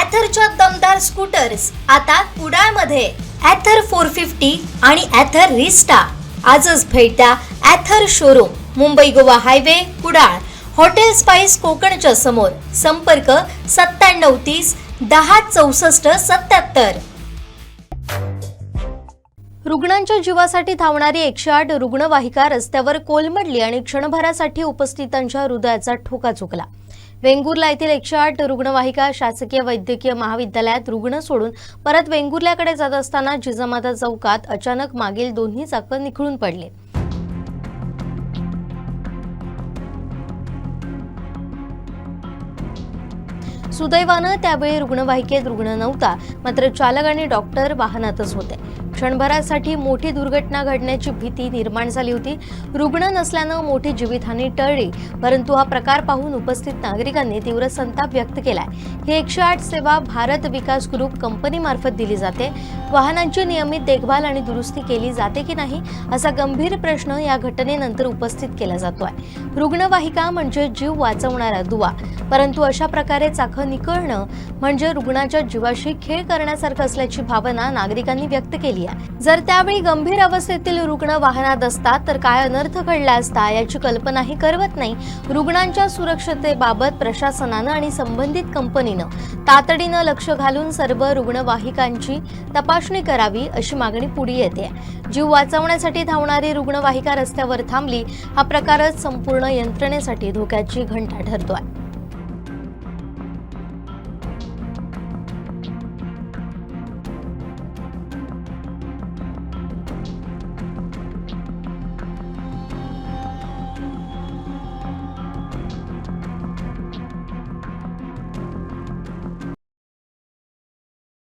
ॲथरच्या दमदार स्कूटर्स आता कुडाळमध्ये ॲथर 450 आणि ॲथर रिस्टा. आजच भेट द्या Ather showroom, Mumbai Goa highway, Kudal, hotel spice कोकणच्या समोर. संपर्क 9730 10 64 77. रुग्णांच्या जीवासाठी धावणारी 108 रुग्णवाहिका रस्त्यावर कोलमडली आणि क्षणभरासाठी उपस्थितांच्या हृदयाचा ठोका चुकला. वेंगुर्ला येथील 108 रुग्णवाहिका शासकीय वैद्यकीय महाविद्यालयात रुग्ण सोडून परत वेंगुर्ल्याकडे जात असताना जिजामाता चौकात अचानक मागील दोन्ही चाकं निखळून पडले. सुदैवानं त्यावेळी रुग्णवाहिकेत रुग्ण नव्हता, मात्र चालक आणि डॉक्टर वाहनातच होते. क्षणभरासाठी मोठी दुर्घटना घडण्याची भीती निर्माण झाली होती. रुग्ण नसल्यानं मोठी जीवितहानी टळली, परंतु हा प्रकार पाहून उपस्थित नागरिकांनी तीव्र संताप व्यक्त केलाय. ही 108 सेवा भारत विकास ग्रुप कंपनीमार्फत दिली जाते. वाहनांची नियमित देखभाल आणि दुरुस्ती केली जाते की नाही, असा गंभीर प्रश्न या घटनेनंतर उपस्थित केला जातोय. रुग्णवाहिका म्हणजे जीव वाचवणारा दुवा, परंतु अशा प्रकारे चाकं निखळणं म्हणजे रुग्णाच्या जीवाशी खेळ करण्यासारखं असल्याची भावना नागरिकांनी व्यक्त केली आहे. जर त्यावेळी गंभीर अवस्थेतील रुग्ण वाहनात असतात तर काय अनर्थ घडला असता याची कल्पनाही करवत नाही. रुग्णांच्या सुरक्षतेबाबत प्रशासनानं आणि संबंधित कंपनीनं तातडीनं लक्ष घालून सर्व रुग्णवाहिकांची तपासणी करावी अशी मागणी पुढे येते. जीव वाचवण्यासाठी धावणारी रुग्णवाहिका रस्त्यावर थांबली, हा प्रकारच संपूर्ण यंत्रणेसाठी धोक्याची घंटा ठरतोय.